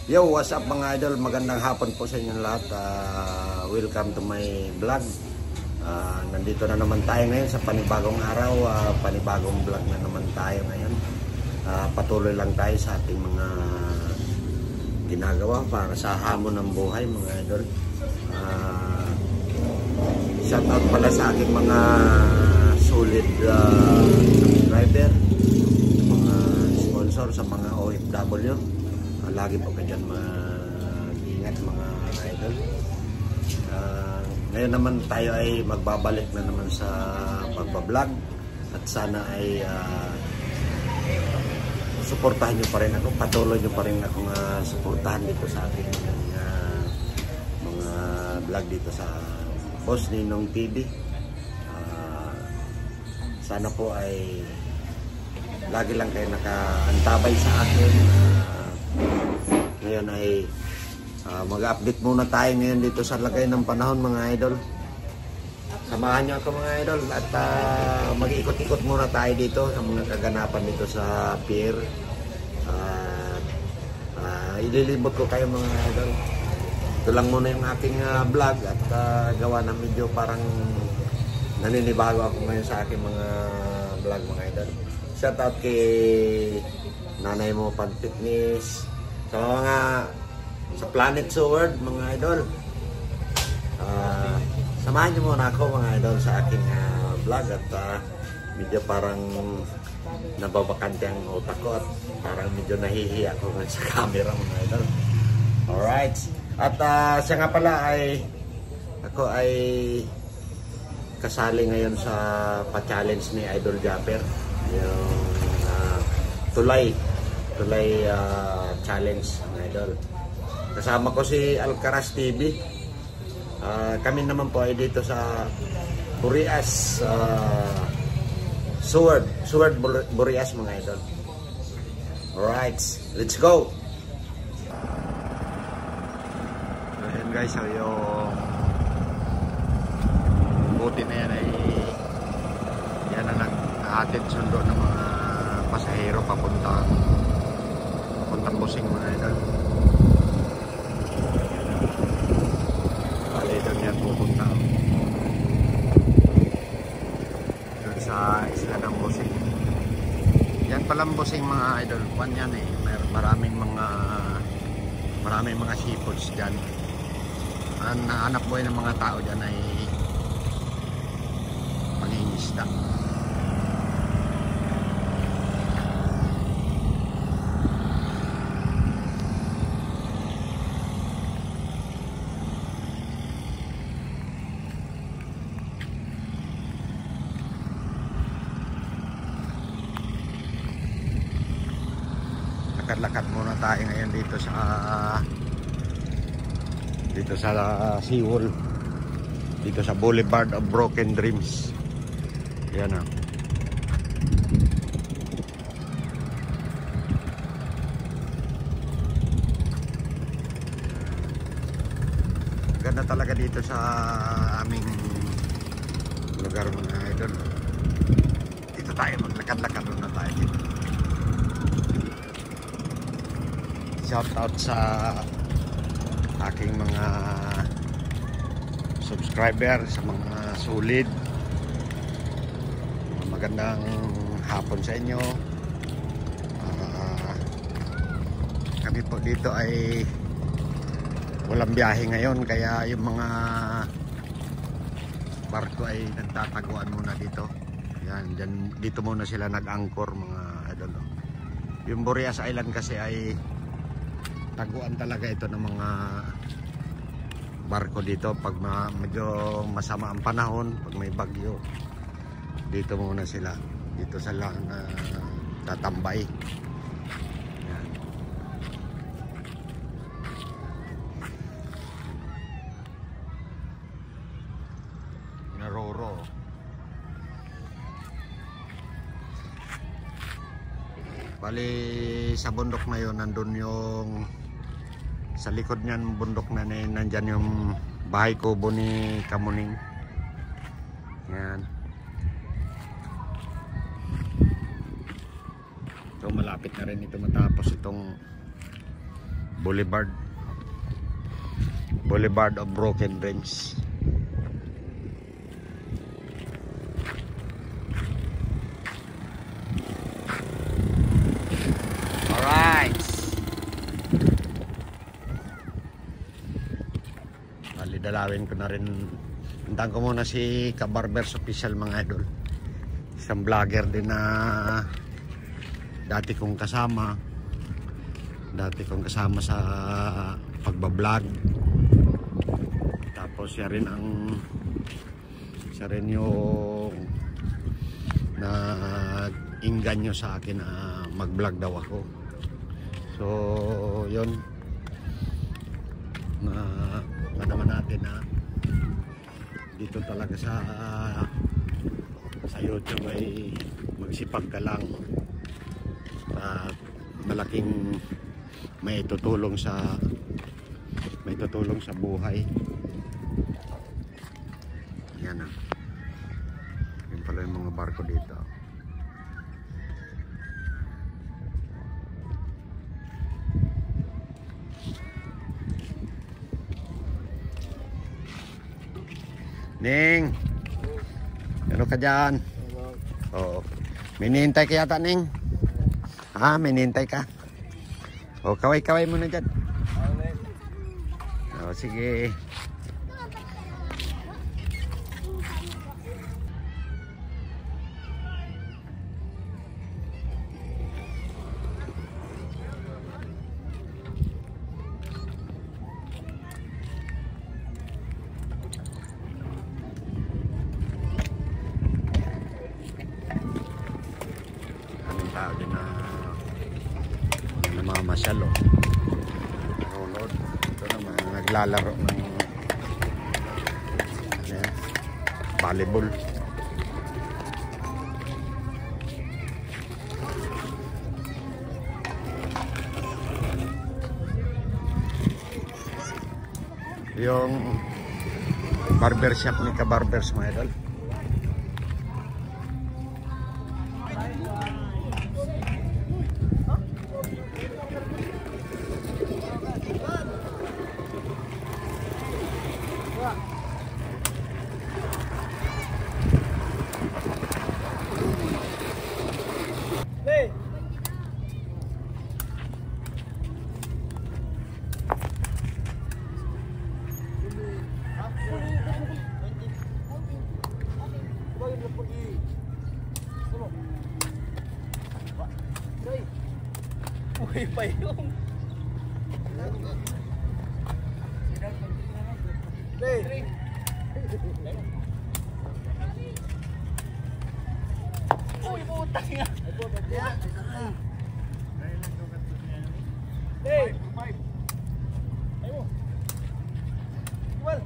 Yo, what's up mga idol? Magandang hapon po sa inyong lahat. Welcome to my vlog. Nandito na naman tayo ngayon sa panibagong araw. Panibagong vlog na naman tayo ngayon. Patuloy lang tayo sa ating mga ginagawa para sa hamon ng buhay mga idol. Shout out pala sa aking mga solid subscriber, mga sponsor, sa mga OFW. Lagi po kayo dyan mag-ingat mga idol. Ngayon naman tayo ay magbabalik na naman sa pagbablog at sana ay suportahan nyo pa rin ako, patuloy nyo pa rin ako suportahan dito sa ating mga vlog dito sa Boss Ninong TV. Sana po ay lagi lang kayo nakaantabay sa akin. Ngayon ay mag-update muna tayo ngayon dito sa lagay ng panahon mga idol. Samahan nyo ako mga idol at mag-ikot-ikot muna tayo dito sa mga kaganapan dito sa pier. Ililibot ko kayo mga idol. Ito lang muna yung aking vlog at gawa ng video, parang naninibago ako ngayon sa aking mga vlog mga idol. Shout out kay Nanay Mo Pan Fitness, sa Planet Sword mga idol. Samahan niyo muna ako mga idol sa aking vlog at medyo parang nababakante ang utak ko at parang medyo nahihiya ako sa camera mga idol. Alright, at siya nga pala ay ako ay kasali ngayon sa pa-challenge ni Idol Japper, yung tulay challenge mga idol. Kasama ko si Alcaraz TV. Kami naman po ay dito sa Burias, Sword Burias mga idol. Alright, let's go. Ayan guys, so yung buti na yan ay yan na nag-aatid sundo ng mga pasahero papuntang Busing mga idol. Bali doon yan pupunta doon sa isla ng Busing. Yan palang Busing mga idol, pan yan eh. Maraming mga seafoods dyan. Ang nahanap buhay ng mga tao dyan ay pangingisda. Lakad-lakad muna tayo ngayon dito sa Seawall, dito sa Boulevard of Broken Dreams. Yan o. Ganda talaga dito sa aming lugar mga idol. Dito tayo maglakad-lakad muna tayo dito. Shout out sa aking mga subscriber, sa mga solid. Magandang hapon sa inyo. Kami po dito ay walang biyahe ngayon, kaya yung mga barko ay nagtataguan muna dito. Yan, dito muna sila nag-anchor mga idol. Yung Burias Island kasi ay taguan talaga ito ng mga barko dito pag medyo masama ang panahon, pag may bagyo. Dito muna sila, dito sila tatambay. Yan. Naroro. Bali sa bundok na yun, nandun yung sa likod niyan bundok na nandyan yung bahay kubo ni Kamuning. Yan. So malapit na rin ito matapos itong Boulevard of Broken Dreams. Alright. Dalawin ko na rin. Puntahan ko muna si Kabarbers Official mga idol. Isang vlogger din na dati kong kasama sa pagbablog. Tapos siya rin yung nag-inganyo sa akin na mag-vlog daw ako. So yun, naman natin na dito talaga sa YouTube ay magsipag ka lang at malaking may tutulong sa buhay. Yan na. Yan pala yung mga barko dito. Ning, ano ka dyan? Oo. May nihintay ka yata, Ning? Ah, may nihintay ka? O, kaway-kaway mo na dyan. O, sige. Tao din na namamasyal, oh. Nanonood. Ito naman naglalaro ng volleyball. Yung barbershop ni Kabarbers mga idol. Uy pa yung uy, putang nga. Hey! Ayo! Well!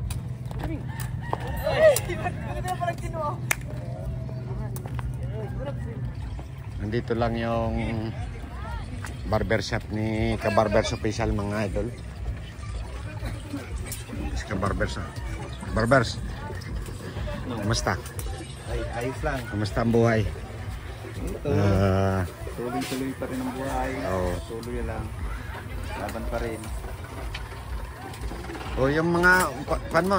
Nandito lang yung barbershop ni Kabarbers Official mga idol. Si Kabarbers. Barbers, kumusta? Ay, ayos lang. Kumusta ang buhay? Ito, tuloy-tuloy pa rin ang buhay. Oo. Tuloy lang. Laban pa rin. O yung mga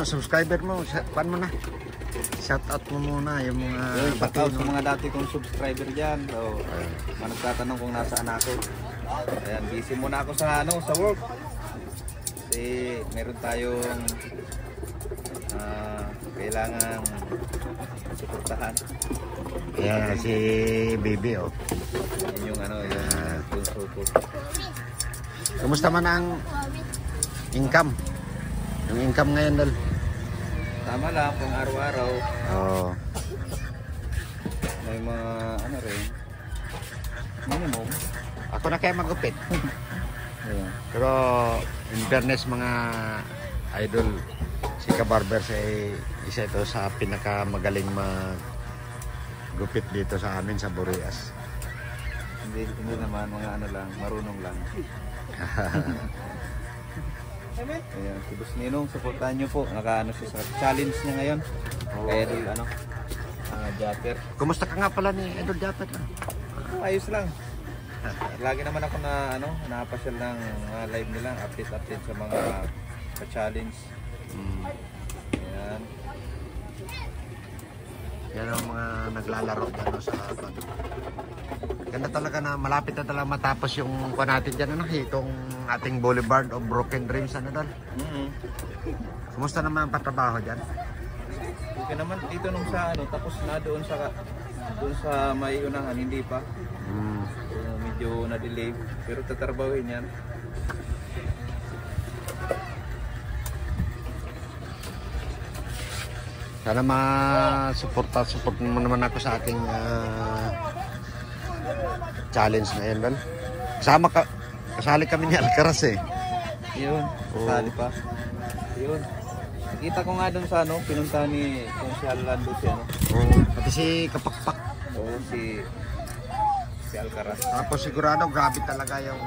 subscriber mo, pan mo na. Shout out mo muna yung mga Shout sa mga dati kong subscriber dyan. So, nagtatanong kung nasaan ako. Ayan, busy muna ako sa work. Kasi meron tayong kailangan suportahan. Ayan si Baby, oh. Yun yung yung support. Kumusta man ang income? Yung income ngayon dal? Tama lang kung araw-araw. Oo. May mga rin. Minimum. Ako na kaya magupit. Ayan. Pero in fairness mga idol, si Kabarbers ay isa ito sa pinakamagaling maggupit dito sa amin sa Burias. Hindi naman mga lang, marunong lang. Ayan, si Boss Ninong, supportahan nyo po. Nakaano siya sa challenge niya ngayon. Kaya doon Japper. Kumusta ka nga pala ni Idol Japper? Ayos lang. Lagi naman ako na napasyal ng live nila, update sa mga challenge. Ayan. Yan ang mga naglalaro dyan sa ano. Ganda talaga na malapit na talaga matapos yung natin dyan, itong ating Boulevard of Broken Dreams, Dol. Kumusta naman ang patrabaho dyan? Okay naman dito nung sa tapos na doon sa may unahan, hindi pa. So, medyo na-delay, pero tatrabahin yan. Sana support mo naman ako sa ating challenge na yan, Dol. Kasali kami ni Alcaraz eh. Yun, kasali pa. Yun. Nakita ko nga doon sa pinunta ni Consial Lando Pati si Kapakpak. Oo, si Alcaraz. Tapos sigurado, grabe talaga yung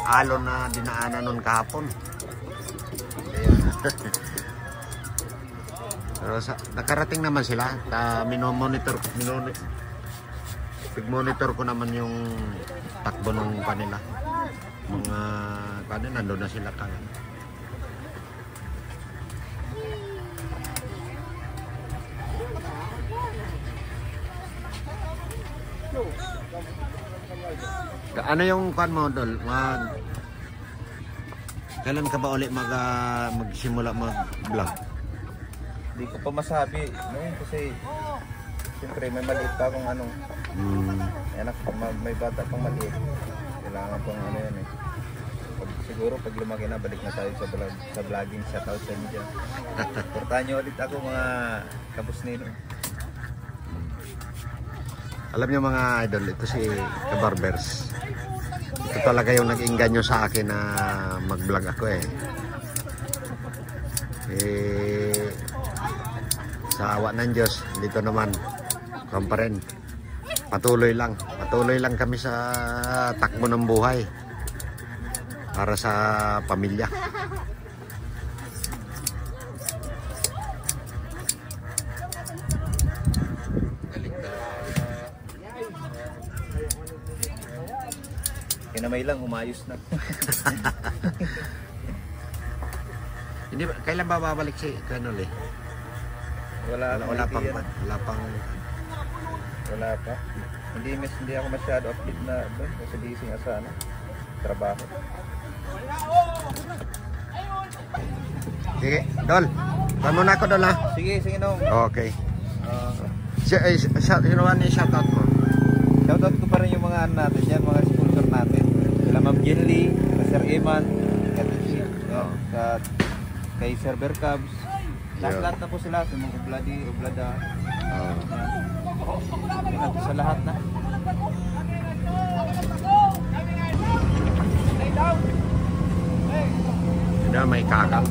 alon na dinaanan nun kahapon. Pero nakarating naman sila. Monitor ko naman yung takbo ng kanila. Mga kanila, nandun na sila kanila. Ano yung kan mo, Dol? Kailan ka ba ulit magsimula mag-vlog? Hindi ko pa masabi, kasi siyempre may maliit pa akong anak, may bata pang maliit. Kailangan pang yan eh. Siguro pag lumaki na, balik na tayo sa vlogging. Shoutout sa inyo dyan. Portahan nyo ulit ako mga kabusnino. Alam niyo mga idol, ito si Kabarbers. Ito talaga yung nag-inganyo sa akin na mag-vlog ako eh. Sa awa ng Diyos, dito naman pa rin. Patuloy lang kami sa takbo ng buhay para sa pamilya. Kinamay lang, umayos na. Hindi ba, kailan ba babalik si Kanol eh? Wala pa. Hindi ako masyado update na doon kasi gising sa trabaho. Sige, Dol. Tama na ako, Dol, ha? Sige no. Okay. Shoutout mo. Shoutout ko pa rin yung mga natin yan, mga sponsor natin. Sila Ma'am Jenly, Sir Eman, kay Server Cubs. Lahat na po sila, sa mga Oblada. Sa lahat na. Hindi may kakal.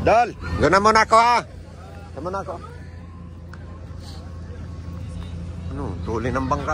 Dol, doon na muna ako ha. Doon muna ako. Tuli ng bangka.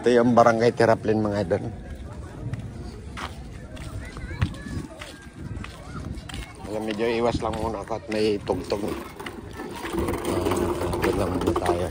Ito yung barangay Tiraplin mga idol. Medyo iwas lang muna ako at may tugtog. Doon lang muna tayo.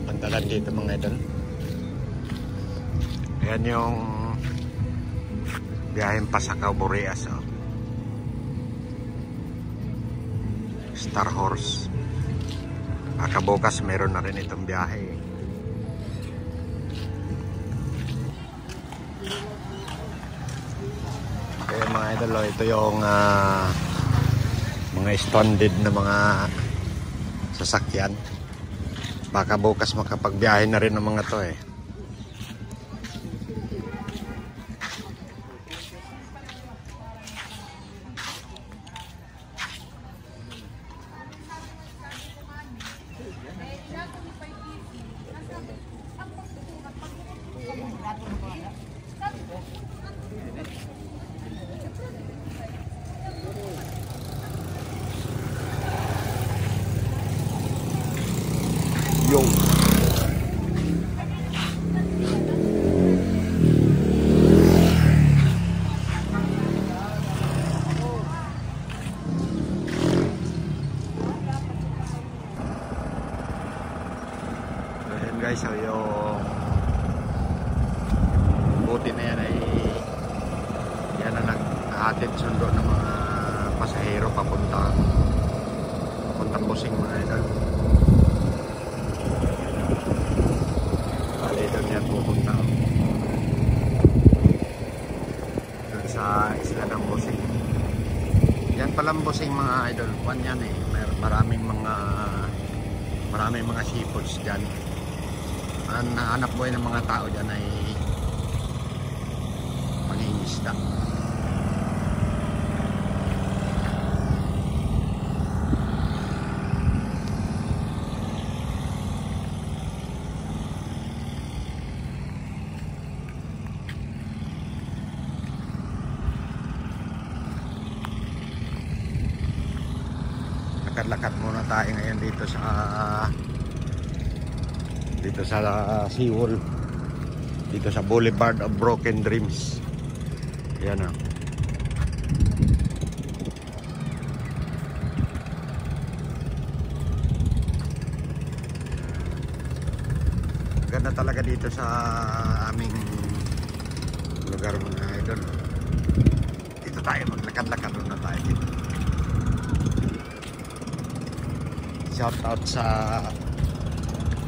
Pantalan dito mga idol. Ayan yung biyaheng Pasakaw Boreas, oh. Star Horse. Kabukas meron na rin itong biyahe. Kaya mga idol, oh, ito yung mga stranded na mga sasakyan. Baka bukas makapagbiyahe na rin ng mga to eh. Yo. Ayan guys, so yung buti na yan ay yan na nag-aatid sundo ng mga pasahero papuntang Busing mga idol. Doon yan pupunta doon sa isla ng Busing. Yan palang Busing mga idol, pan yan eh. Maraming mga seafoods dyan. Ang hanap buhay ng mga tao dyan ay pangingisda. Lakad-lakad muna tayo ngayon dito sa Seawall, dito sa Boulevard of Broken Dreams. Yan o. Ganda talaga dito sa aming lugar mga idol. Dito tayo maglakad-lakad muna tayo dito. Shout out sa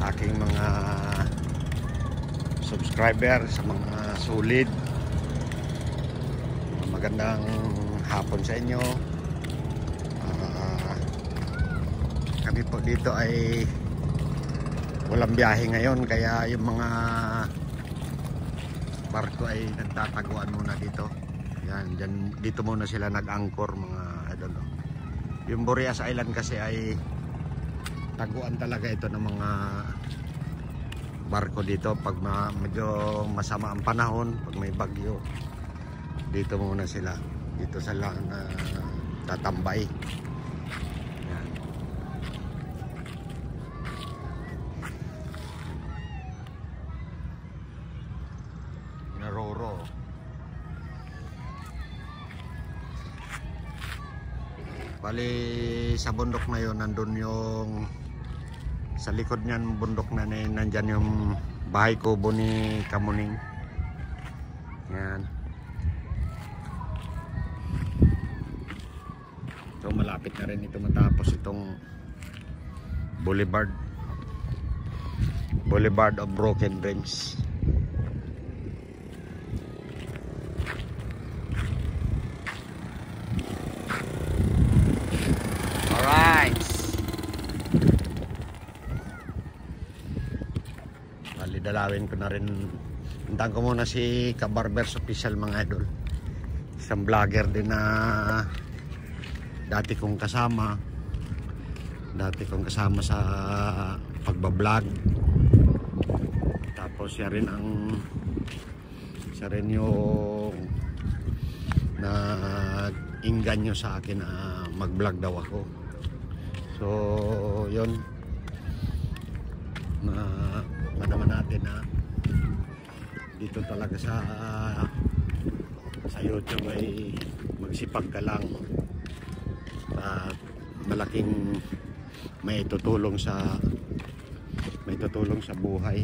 aking mga subscriber, sa mga solid. Magandang hapon sa inyo. Kami po dito ay walang biyahe ngayon, kaya yung mga barko ay nagtataguan muna dito. Yan, dito muna sila nag-anchor mga idol. Yung Boreas Island kasi ay taguan talaga ito ng mga barko dito pag medyo masama ang panahon, pag may bagyo. Dito muna sila, dito sila tatambay. Yan. Naroro. Bali sa bundok na yun, nandun yung sa likod niyan bundok na nandyan yung bahay kubo ni Kamuning. Yan. So malapit na rin ito matapos itong Boulevard of Broken Dreams. Alright. Dalawin ko na rin. Hintahan ko muna si Kabarbers Official mga idol. Isang vlogger din na dati kong kasama sa pagbablog. Tapos siya rin yung nag-inganyo sa akin na mag-vlog daw ako. So yun, naman natin na dito talaga sa YouTube ay magsipag ka lang at malaking may tutulong sa buhay.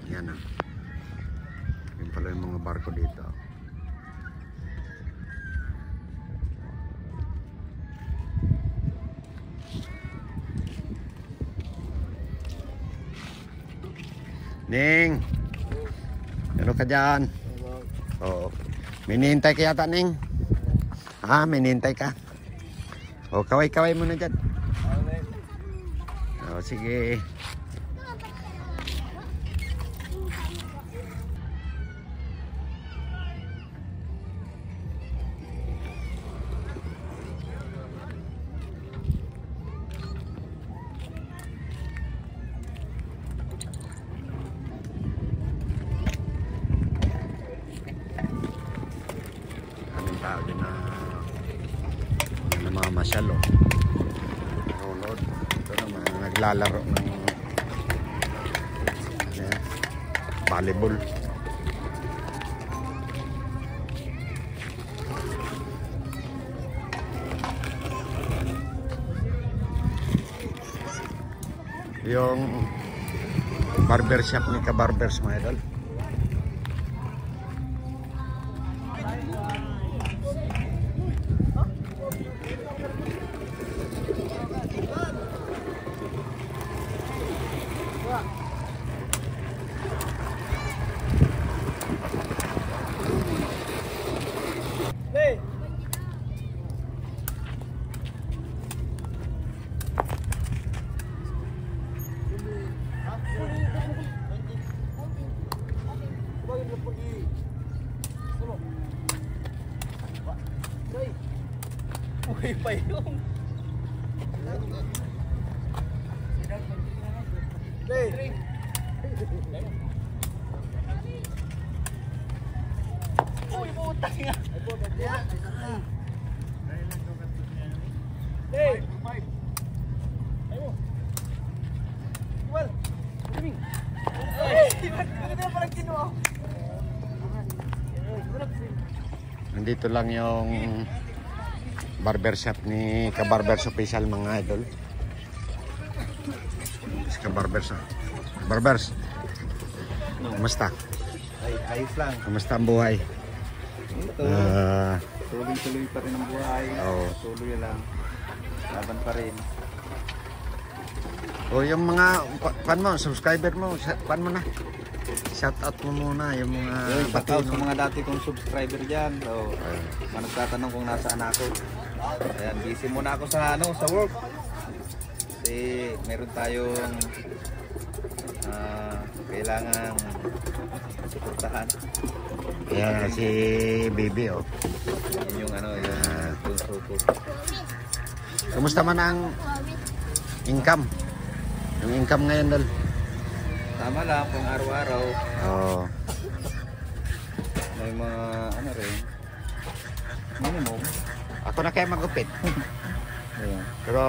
Yan na. Yan pala yung mga barko dito. Ning, ano ka dyan? Oo. May nihintay ka yata, Ning? Ah, may nihintay ka? O, kaway-kaway muna dyan. O, sige. Tao din na namamasyal o nanonood. Ito naman naglalaro ng volleyball. Yung barbershop ni Kabarbers mga idol. Uy pa yung uy putang nga. Hey, ayo. Well, coming. Hindi pa lang kinuha. Nandito lang yung barbershop ni Kabarbers Official mga idol. Si Kabarbers. Kabarbers, kumusta? Ay, ayos lang. Kumusta ang buhay? Ito, tuloy-tuloy pa rin ang buhay. Oo. Tuloy lang. Laban pa rin. O yung mga subscriber mo, pan mo na. Shout out mo muna yung mga Shout sa mga dati kong subscriber dyan. So, nagtatanong kung nasaan ako. Ayan, busy muna ako sa work. Kasi meron tayong kailangan suportahan. Ayan si Bibi oh. Yun yung yung support. Kumusta man ang income? Yung income ngayon dal? Tama lang kung araw-araw. Oo. May mga rin. Minimum. Ako na kaya magupit. Ayan. Pero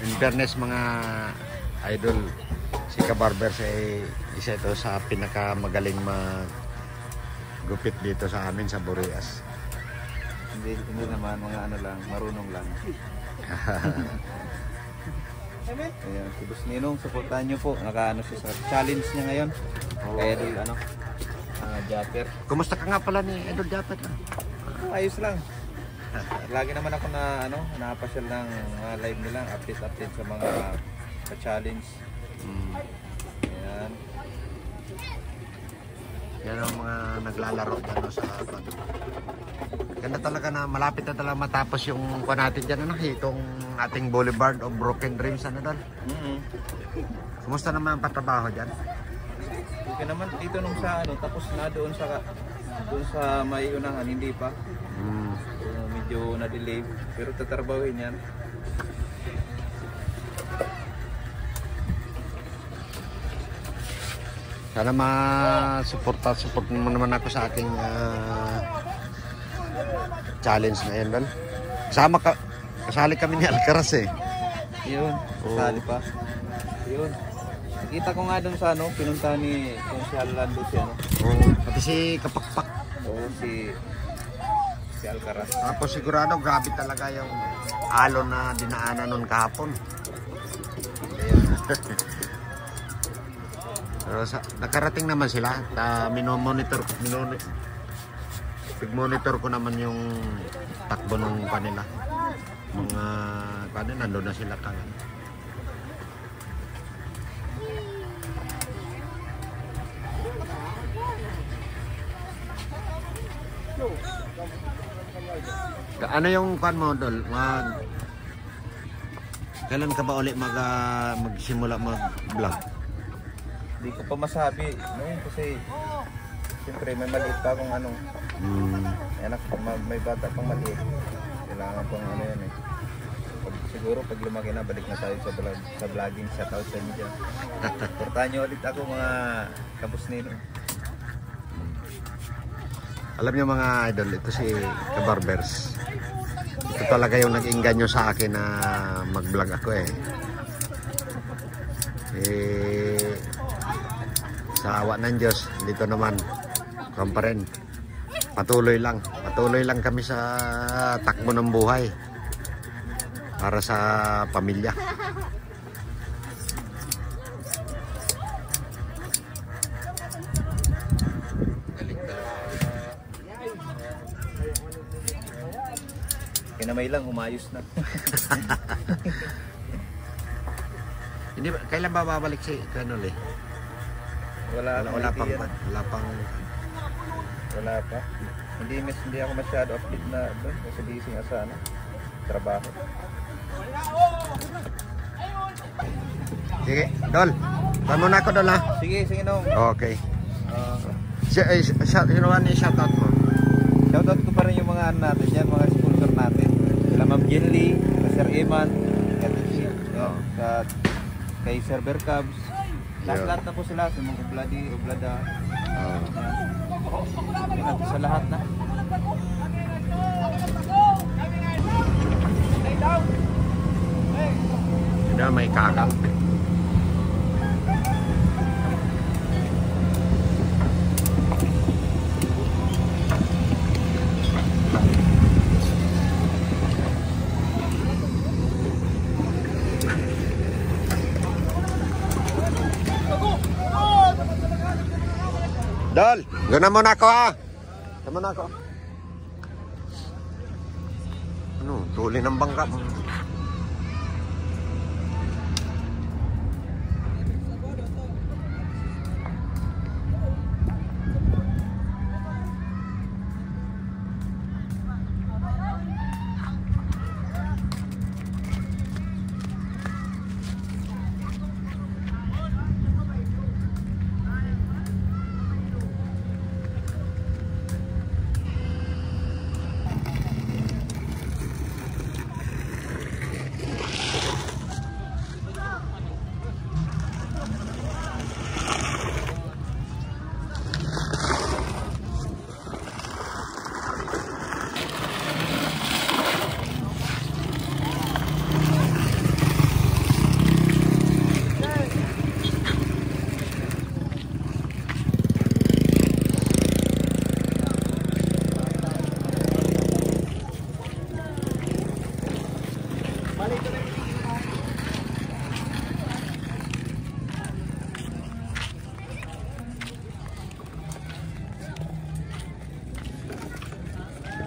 in fairness mga idol, si Kabarbers ay isa ito sa pinakamagaling maggupit dito sa amin sa Boreas. Hindi naman mga lang, marunong lang. Ayan, si Boss Ninong, supportahan nyo po. Nakaano siya sa challenge niya ngayon. Kaya di ano, Japper. Kumusta ka nga pala ni Idol Japper? Ayos lang. Lagi naman ako na ano, napasyal ng live nila, update sa mga challenge. Ayan. Yan ang mga naglalaro dyan sa bando. Ganda talaga na malapit na talaga matapos yung kuha natin dyan, ano, itong ating Boulevard of Broken Dreams, ano doon. Kumusta naman ang patrabaho dyan? Okay naman dito nung sa ano, tapos na doon sa may unahan, hindi pa. So, medyo na-delay, pero tatrabahin yan. Sana support mo naman ako sa aking challenge na yan, Dan. Kasali kami ni Alcaraz eh. Yun, kasali pa. Yun. Nakita ko nga doon sa ano, pinunta ni Consial Lando si ano. Pati si Kapakpak. Oo, si Alcaraz. Tapos sigurado grabe talaga yung alon na dinaanan nun kahapon. Pero nakarating naman sila. Monitor ko naman yung takbo ng kanila. Mga kanila nandun na sila kanila. Ano yung kan mo, Dol? Kailan ka ba ulit magsimula mag-vlog? Hindi ko pa masabi, no? Kasi siyempre may maliit pa akong ano. Anak, may bata pang maliit. Kailangan pang ano yan eh. Siguro pag lumaki na, balik na tayo sa vlogging. Shoutout sa inyo dyan. Portahan nyo ulit ako mga kabus nino. Alam niyo mga idol, ito si Kabarbers. Ito talaga yung nag-inganyo sa akin na mag-vlog ako eh. Sa awa ng Diyos, dito naman kami pa rin. Patuloy lang kami sa takbo ng buhay para sa pamilya. Kinamay lang, umayos na. Hindi ba, kailan ba babalik si Kanol eh? Wala pa. Hindi ako masyado update na doon kasi busy nga sa ano, trabaho. Sige, Dol. Tama na ako, Dol, ha? Sige nung. Okay. Shoutout mo. Shoutout ko pa rin yung mga ano natin yan, mga sponsor natin. Sila Ma'am Jenly, Sir Eman, kay Server Cubs. Lahat na po sila, sa mga Oblada. Sa lahat na. Hindi may kakang. Dol, doon na muna ako ha. Doon muna ako. Ano, tuli ng bangka.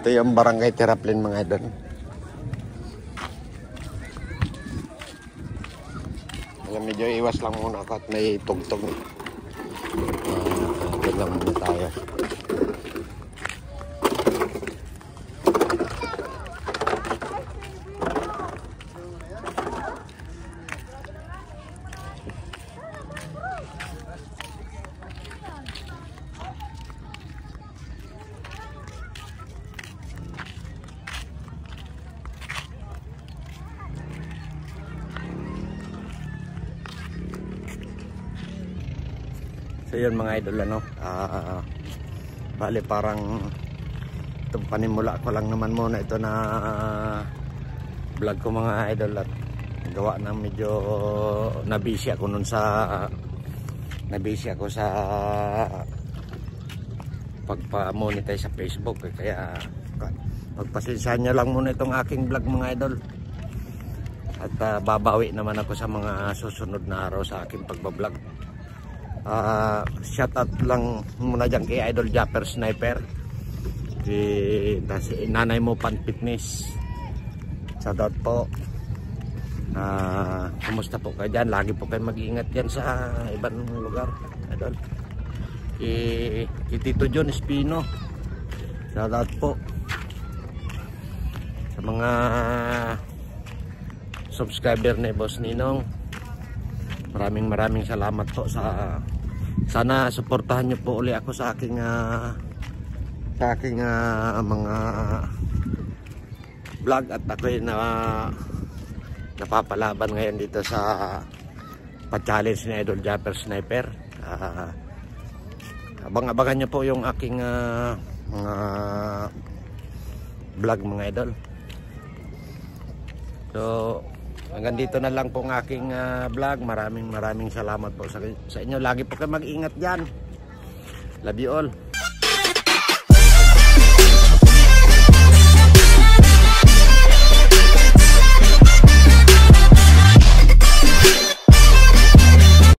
Ito yung barangay Tiraplin mga idol. Ayan, medyo iwas lang muna ako at may tugtog. Doon lang muna tayo. So yun mga idol, ano, bali parang itong panimula ko lang naman muna ito na vlog ko mga idol, at gawa na medyo nabisi ako nun sa pagpa-monetize sa Facebook, kaya pagpasensyahan nyo lang muna itong aking vlog mga idol, at babawi naman ako sa mga susunod na araw sa aking pagbablog. Shout out lang muna dyan kay Idol Japper Sniper, si nanay mo Pan Fitness, shout out po. Kumusta po kayo dyan? Lagi po kayo mag-iingat dyan sa ibang lugar, idol. Tito John Espino, shout out po. Sa mga subscriber ni Boss Ninong, maraming salamat po. Sana suportahan niyo po uli ako sa aking mga vlog, at ako'y napapalaban ngayon dito sa pa-challenge ni Idol Japper Sniper. Abang-abangan niyo po yung aking mga vlog mga idol. So hanggang dito na lang po ang aking vlog. Maraming salamat po sa inyo. Lagi po kayo mag-ingat dyan. Love you all.